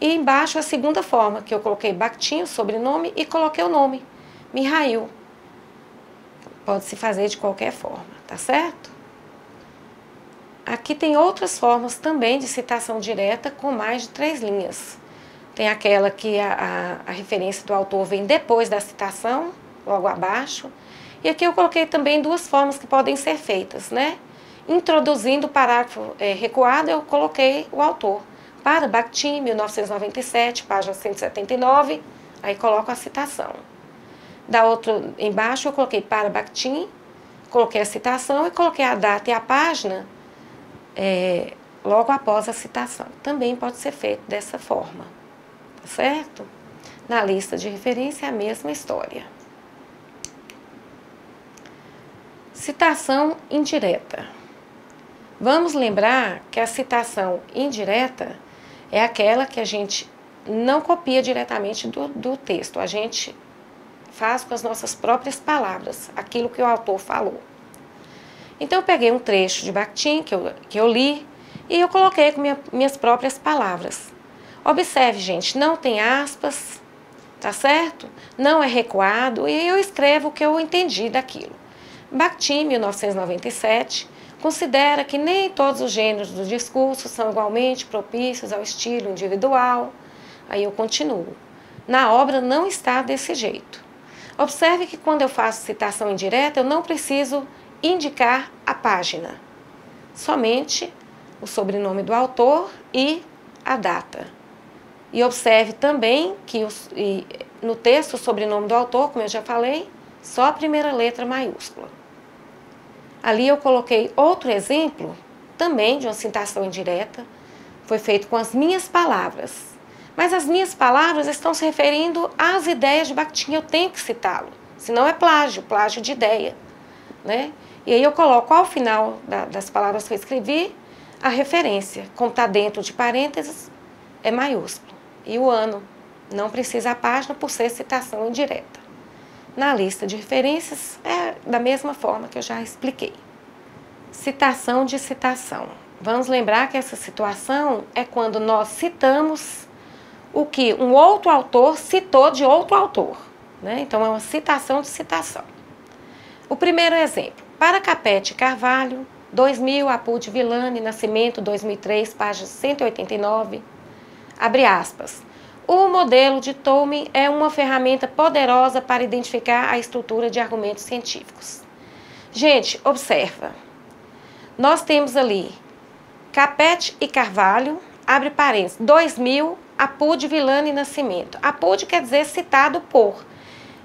E embaixo a segunda forma, que eu coloquei Bakhtin, o sobrenome, e coloquei o nome, Mihail. Pode-se fazer de qualquer forma, tá certo? Aqui tem outras formas também de citação direta com mais de 3 linhas. Tem aquela que a referência do autor vem depois da citação, logo abaixo. E aqui eu coloquei também 2 formas que podem ser feitas, né? Introduzindo o parágrafo recuado, eu coloquei o autor. Para Bakhtin, 1997, página 179, aí coloco a citação. Da outra, embaixo, eu coloquei para Bakhtin, coloquei a citação e coloquei a data e a página logo após a citação. Também pode ser feito dessa forma, tá certo? Na lista de referência é a mesma história. Citação indireta. Vamos lembrar que a citação indireta é aquela que a gente não copia diretamente do texto, a gente faz com as nossas próprias palavras, aquilo que o autor falou. Então eu peguei um trecho de Bakhtin que eu li e eu coloquei com minhas próprias palavras. Observe, gente, não tem aspas, tá certo? Não é recuado e eu escrevo o que eu entendi daquilo. Bakhtin, 1997, considera que nem todos os gêneros do discurso são igualmente propícios ao estilo individual. Aí eu continuo. Na obra não está desse jeito. Observe que quando eu faço citação indireta, eu não preciso indicar a página. Somente o sobrenome do autor e a data. E observe também que no texto o sobrenome do autor, como eu já falei, só a primeira letra maiúscula. Ali eu coloquei outro exemplo, também de uma citação indireta, foi feito com as minhas palavras. Mas as minhas palavras estão se referindo às ideias de Bakhtin, eu tenho que citá-lo, senão é plágio de ideia, né? E aí eu coloco ao final das palavras que eu escrevi, a referência, como está dentro de parênteses, é maiúsculo. E o ano, não precisa a página por ser citação indireta. Na lista de referências, é da mesma forma que eu já expliquei. Citação de citação. Vamos lembrar que essa situação é quando nós citamos o que um outro autor citou de outro autor, né? Então, é uma citação de citação. O primeiro exemplo. Para Capete Carvalho, 2000, Apud Villani, Nascimento, 2003, página 189, abre aspas. O modelo de Tolman é uma ferramenta poderosa para identificar a estrutura de argumentos científicos. Gente, observa. Nós temos ali Capete e Carvalho, abre parênteses, 2000, Apud Villani Nascimento. Apud quer dizer citado por.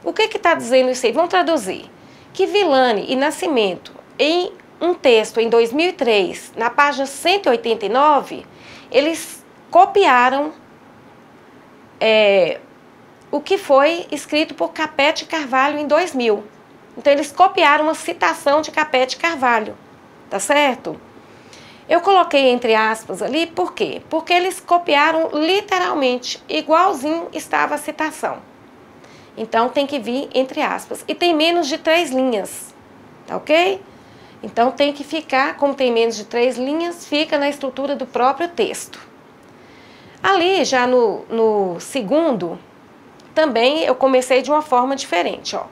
O que está dizendo isso aí? Vamos traduzir. Que Villani e Nascimento, em um texto em 2003, na página 189, eles copiaram o que foi escrito por Capete Carvalho em 2000. Então, eles copiaram uma citação de Capete Carvalho, tá certo? Eu coloquei entre aspas ali, por quê? Porque eles copiaram literalmente, igualzinho estava a citação. Então, tem que vir entre aspas. E tem menos de 3 linhas, tá ok? Então, tem que ficar, como tem menos de 3 linhas, fica na estrutura do próprio texto. Ali, já no segundo, também eu comecei de uma forma diferente, ó.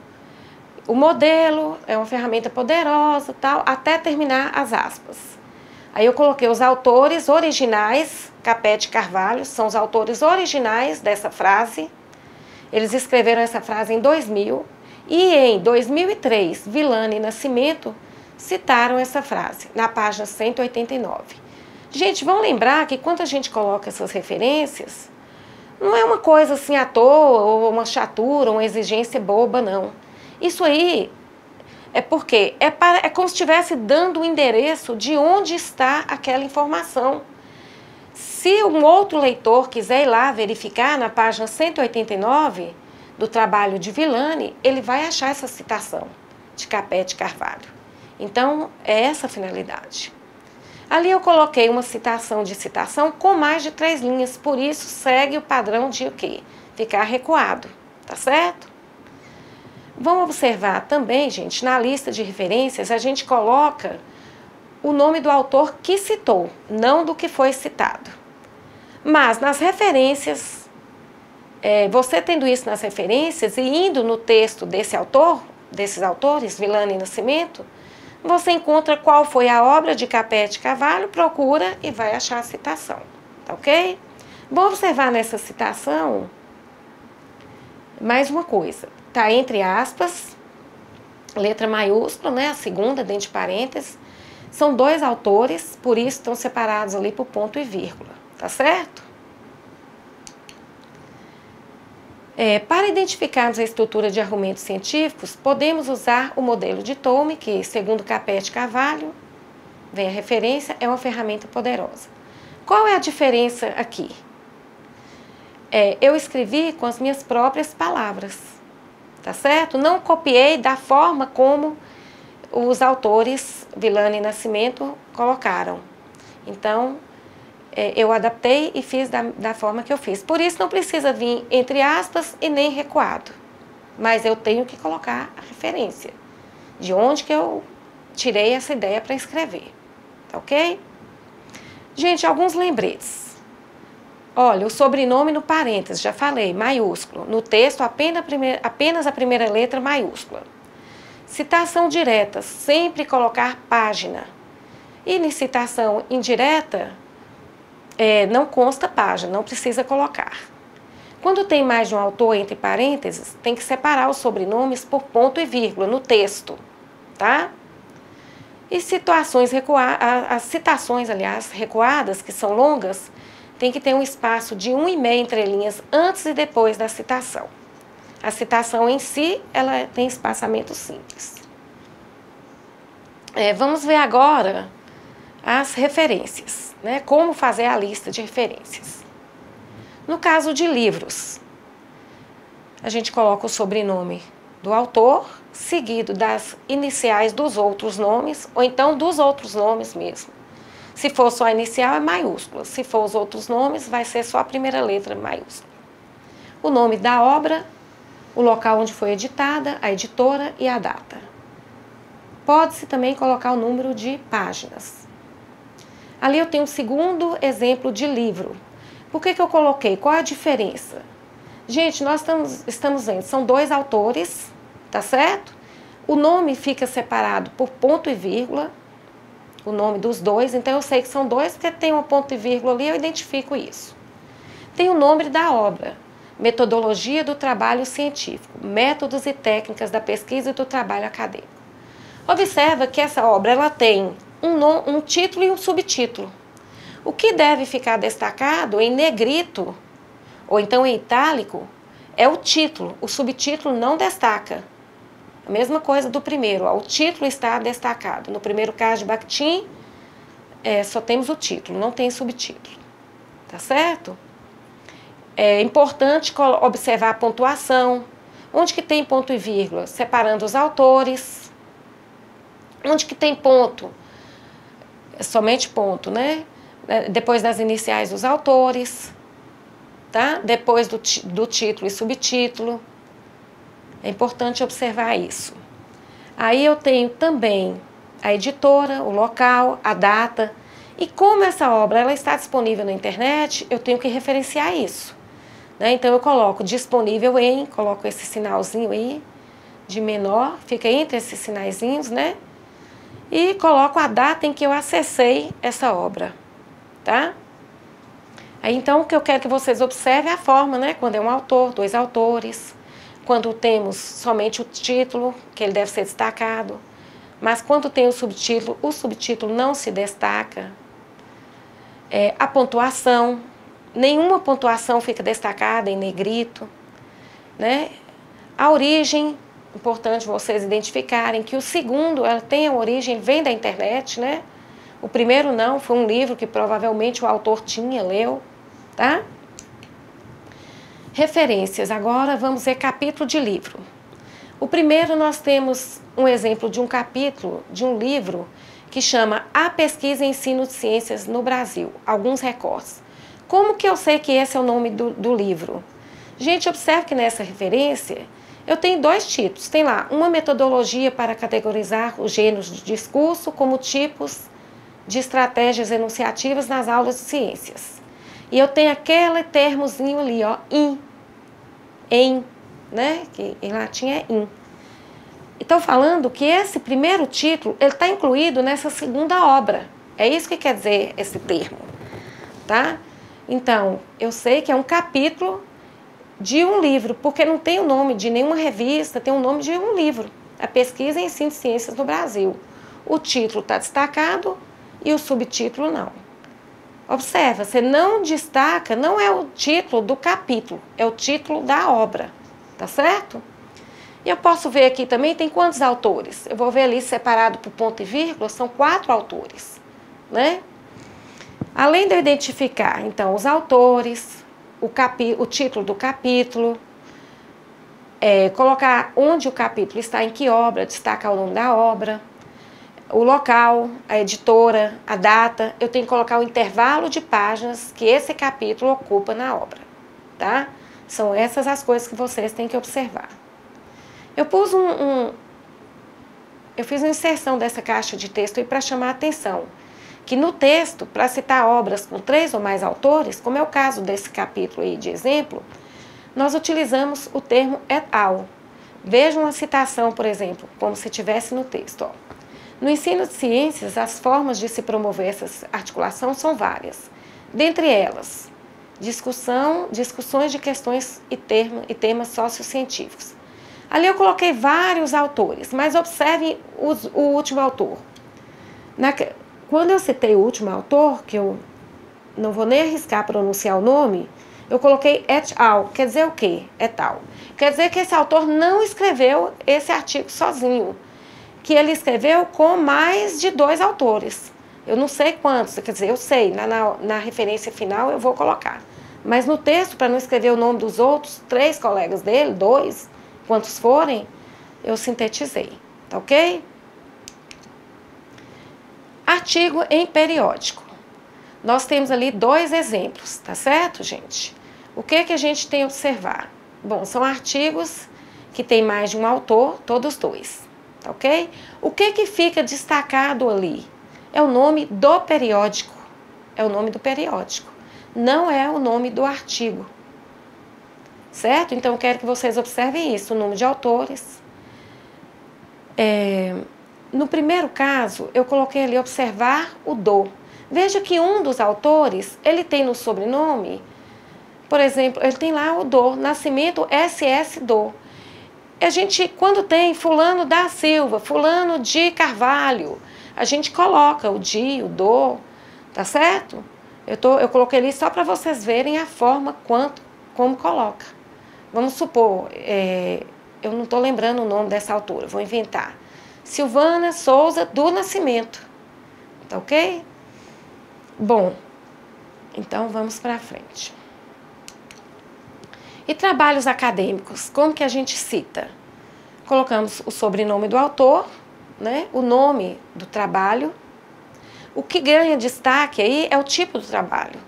O modelo é uma ferramenta poderosa, tal, até terminar as aspas. Aí eu coloquei os autores originais, Capete e Carvalho, são os autores originais dessa frase. Eles escreveram essa frase em 2000 e em 2003, Villani e Nascimento citaram essa frase na página 189. Gente, vamos lembrar que quando a gente coloca essas referências, não é uma coisa assim à toa, ou uma chatura, uma exigência boba, não. Isso aí é porque é como se estivesse dando o endereço de onde está aquela informação. Se um outro leitor quiser ir lá verificar na página 189 do trabalho de Villani, ele vai achar essa citação de Capete Carvalho. Então, é essa a finalidade. Ali eu coloquei uma citação de citação com mais de 3 linhas, por isso segue o padrão de o quê? Ficar recuado, tá certo? Vamos observar também, gente, na lista de referências a gente coloca o nome do autor que citou, não do que foi citado. Mas nas referências, você tendo isso nas referências e indo no texto desse autor, desses autores, Villani e Nascimento, você encontra qual foi a obra de Capete Carvalho, procura e vai achar a citação, tá ok? Bom observar nessa citação mais uma coisa, tá entre aspas, letra maiúscula, né, a segunda dentro de parênteses, são dois autores, por isso estão separados ali por ponto e vírgula, tá certo? Para identificarmos a estrutura de argumentos científicos, podemos usar o modelo de Tome, que, segundo Capete Carvalho, vem a referência, é uma ferramenta poderosa. Qual é a diferença aqui? Eu escrevi com as minhas próprias palavras, tá certo? Não copiei da forma como os autores Villani e Nascimento colocaram. Então, eu adaptei e fiz da forma que eu fiz. Por isso não precisa vir entre aspas e nem recuado. Mas eu tenho que colocar a referência. De onde que eu tirei essa ideia para escrever. Tá ok? Gente, alguns lembretes. Olha, o sobrenome no parênteses, já falei, maiúsculo. No texto, apenas a primeira letra maiúscula. Citação direta, sempre colocar página. E em citação indireta, não consta página, não precisa colocar. Quando tem mais de um autor entre parênteses, tem que separar os sobrenomes por ponto e vírgula no texto, tá? E as citações, aliás, recuadas, que são longas, tem que ter um espaço de 1,5 entrelinhas antes e depois da citação. A citação em si, ela tem espaçamento simples. Vamos ver agora as referências, né? Como fazer a lista de referências. No caso de livros, a gente coloca o sobrenome do autor, seguido das iniciais dos outros nomes, ou então dos outros nomes mesmo. Se for só a inicial, é maiúscula. Se for os outros nomes, vai ser só a primeira letra maiúscula. O nome da obra, o local onde foi editada, a editora e a data. Pode-se também colocar o número de páginas. Ali eu tenho um segundo exemplo de livro. Por que eu coloquei? Qual é a diferença? Gente, nós estamos vendo, são dois autores, tá certo? O nome fica separado por ponto e vírgula, o nome dos dois, então eu sei que são dois, porque tem um ponto e vírgula ali, eu identifico isso. Tem o nome da obra, Metodologia do Trabalho Científico, Métodos e Técnicas da Pesquisa e do Trabalho Acadêmico. Observa que essa obra ela tem um título e um subtítulo. O que deve ficar destacado em negrito, ou então em itálico, é o título, o subtítulo não destaca. A mesma coisa do primeiro, ó, o título está destacado. No primeiro caso de Bakhtin, só temos o título, não tem subtítulo. Tá certo? É importante observar a pontuação. Onde que tem ponto e vírgula? Separando os autores. Onde que tem ponto? Somente ponto, né? Depois das iniciais dos autores. Tá? Depois do título e subtítulo. É importante observar isso. Aí eu tenho também a editora, o local, a data. E como essa obra ela está disponível na internet, eu tenho que referenciar isso. Né? Então eu coloco disponível em, coloco esse sinalzinho aí, de menor, fica entre esses sinaizinhos, né? E coloco a data em que eu acessei essa obra. Tá? Aí então o que eu quero que vocês observem é a forma, né? Quando é um autor, dois autores. Quando temos somente o título, que ele deve ser destacado, mas quando tem o subtítulo não se destaca. A pontuação, nenhuma pontuação fica destacada em negrito, né? A origem, importante vocês identificarem que o segundo, ela tem a origem, vem da internet, né? O primeiro não, foi um livro que provavelmente o autor tinha, leu, tá? Referências, agora vamos ver capítulo de livro. O primeiro nós temos um exemplo de um capítulo de um livro que chama A Pesquisa e Ensino de Ciências no Brasil, alguns recortes. Como que eu sei que esse é o nome do livro? Gente, observe que nessa referência eu tenho dois títulos. Tem lá uma metodologia para categorizar os gêneros de discurso como tipos de estratégias enunciativas nas aulas de ciências. E eu tenho aquele termozinho ali, ó, em, né? Que em latim é in. Estou falando que esse primeiro título, ele está incluído nessa segunda obra. É isso que quer dizer esse termo, tá? Então, eu sei que é um capítulo de um livro, porque não tem o nome de nenhuma revista, tem o nome de um livro. A Pesquisa em Ensino de Ciências no Brasil. O título está destacado e o subtítulo não. Observa, você não destaca, não é o título do capítulo, é o título da obra, tá certo? E eu posso ver aqui também, tem quantos autores? Eu vou ver ali separado por ponto e vírgula, são 4 autores, né? Além de eu identificar, então, os autores, o título do capítulo, colocar onde o capítulo está, em que obra, destacar o nome da obra, o local, a editora, a data, eu tenho que colocar o intervalo de páginas que esse capítulo ocupa na obra, tá? São essas as coisas que vocês têm que observar. Eu pus eu fiz uma inserção dessa caixa de texto aí para chamar a atenção, que no texto, para citar obras com 3 ou mais autores, como é o caso desse capítulo aí de exemplo, nós utilizamos o termo et al. Veja uma citação, por exemplo, como se estivesse no texto, ó. No ensino de ciências, as formas de se promover essa articulação são várias. Dentre elas, discussões de questões e temas sociocientíficos. Ali eu coloquei vários autores, mas observe o último autor. Quando eu citei o último autor, que eu não vou nem arriscar pronunciar o nome, eu coloquei et al. Quer dizer o quê? Et al. Quer dizer que esse autor não escreveu esse artigo sozinho, que ele escreveu com mais de 2 autores. Eu não sei quantos, quer dizer, eu sei, na referência final eu vou colocar. Mas no texto, para não escrever o nome dos outros 3 colegas dele, 2, quantos forem, eu sintetizei, tá ok? Artigo em periódico. Nós temos ali 2 exemplos, tá certo, gente? O que a gente tem a observar? Bom, são artigos que tem mais de um autor, todos 2, tá ok? O que fica destacado ali? É o nome do periódico, é o nome do periódico, não é o nome do artigo, certo? Então, eu quero que vocês observem isso, o número de autores. No primeiro caso, eu coloquei ali observar o do. Veja que um dos autores, ele tem no sobrenome, por exemplo, ele tem lá o do, Nascimento SS do. A gente, quando tem fulano da Silva, fulano de Carvalho, a gente coloca o de, o do, tá certo? Eu coloquei ali só para vocês verem a forma como coloca. Vamos supor, eu não estou lembrando o nome dessa autora, vou inventar. Silvana Souza do Nascimento, tá ok? Bom, então vamos para frente. E trabalhos acadêmicos, como que a gente cita? Colocamos o sobrenome do autor, né? O nome do trabalho. O que ganha destaque aí é o tipo do trabalho.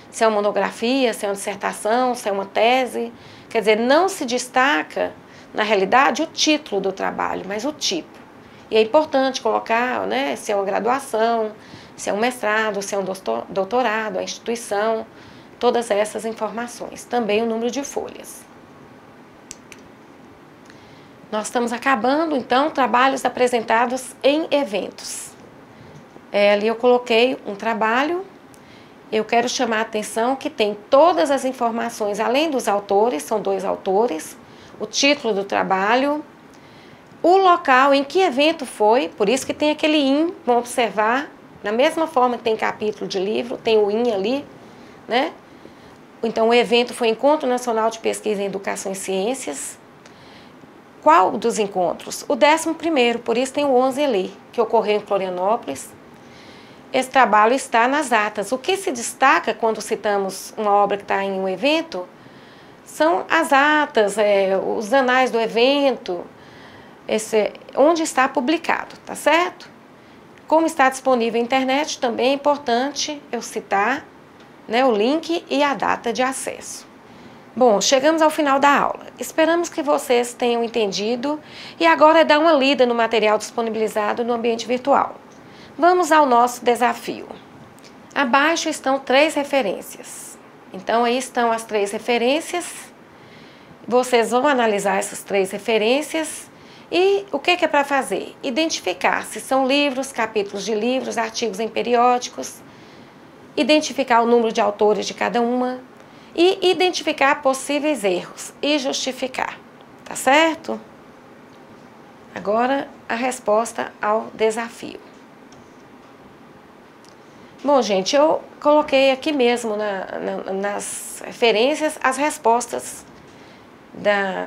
Se é uma monografia, se é uma dissertação, se é uma tese. Quer dizer, não se destaca, na realidade, o título do trabalho, mas o tipo. E é importante colocar, né, se é uma graduação, se é um mestrado, se é um doutorado, a instituição, todas essas informações. Também o número de folhas. Nós estamos acabando, então, trabalhos apresentados em eventos. Ali eu coloquei um trabalho, eu quero chamar a atenção que tem todas as informações, além dos autores, são 2 autores, o título do trabalho, o local, em que evento foi, por isso que tem aquele IN, vão observar, da mesma forma que tem capítulo de livro, tem o IN ali, né? Então, o evento foi Encontro Nacional de Pesquisa em Educação e Ciências. Qual dos encontros? O 11º, por isso tem o 11 ali, que ocorreu em Florianópolis. Esse trabalho está nas atas. O que se destaca quando citamos uma obra que está em um evento são as atas, os anais do evento, onde está publicado, tá certo? Como está disponível na internet, também é importante eu citar, né, o link e a data de acesso. Bom, chegamos ao final da aula. Esperamos que vocês tenham entendido e agora é dar uma lida no material disponibilizado no ambiente virtual. Vamos ao nosso desafio. Abaixo estão 3 referências. Então, aí estão as 3 referências. Vocês vão analisar essas 3 referências E o que é para fazer? Identificar se são livros, capítulos de livros, artigos em periódicos, identificar o número de autores de cada uma e identificar possíveis erros e justificar, tá certo? Agora, a resposta ao desafio. Bom, gente, eu coloquei aqui mesmo nas referências as respostas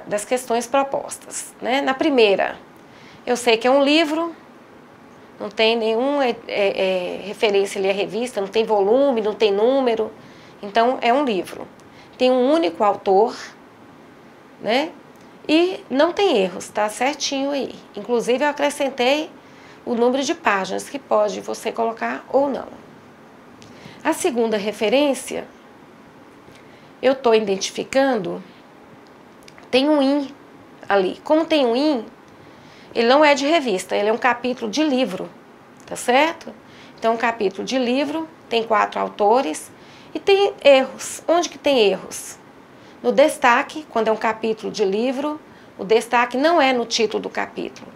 das questões propostas, né? Na primeira, eu sei que é um livro, não tem nenhuma referência ali à revista, não tem volume, não tem número, então é um livro. Tem um único autor, né? E não tem erros, tá certinho aí. Inclusive eu acrescentei o número de páginas que pode você colocar ou não. A segunda referência, eu estou identificando, tem um in ali. Como tem um in, ele não é de revista, ele é um capítulo de livro, tá certo? Então, um capítulo de livro, tem 4 autores e tem erros. Onde que tem erros? No destaque, quando é um capítulo de livro, o destaque não é no título do capítulo,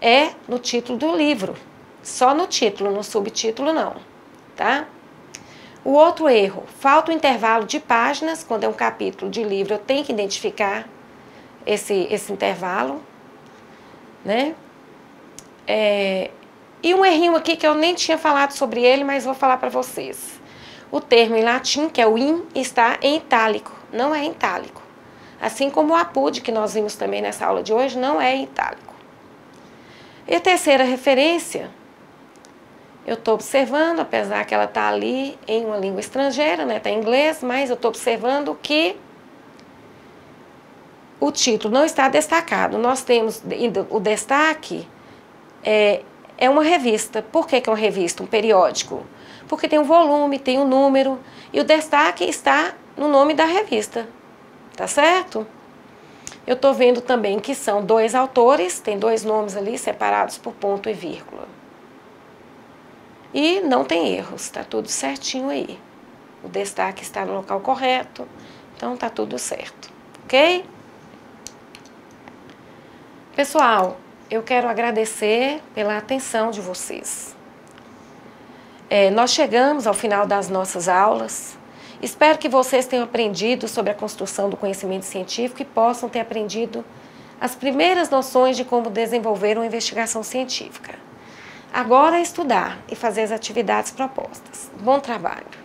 é no título do livro. Só no título, no subtítulo não, tá? O outro erro, falta o intervalo de páginas, quando é um capítulo de livro, eu tenho que identificar esse intervalo, né? E um errinho aqui que eu nem tinha falado sobre ele, mas vou falar para vocês. O termo em latim, que é o in, está em itálico, não é em itálico. Assim como o apud, que nós vimos também nessa aula de hoje, não é em itálico. E a terceira referência, eu estou observando, apesar que ela está ali em uma língua estrangeira, né? Está em inglês, mas eu estou observando que o título não está destacado. Nós temos o destaque, é uma revista. Por que é uma revista? Um periódico? Porque tem um volume, tem um número, e o destaque está no nome da revista, tá certo? Eu estou vendo também que são 2 autores, tem 2 nomes ali separados por ponto e vírgula. E não tem erros, tá tudo certinho aí. O destaque está no local correto, então tá tudo certo, ok? Pessoal, eu quero agradecer pela atenção de vocês. Nós chegamos ao final das nossas aulas. Espero que vocês tenham aprendido sobre a construção do conhecimento científico e possam ter aprendido as primeiras noções de como desenvolver uma investigação científica. Agora é estudar e fazer as atividades propostas. Bom trabalho!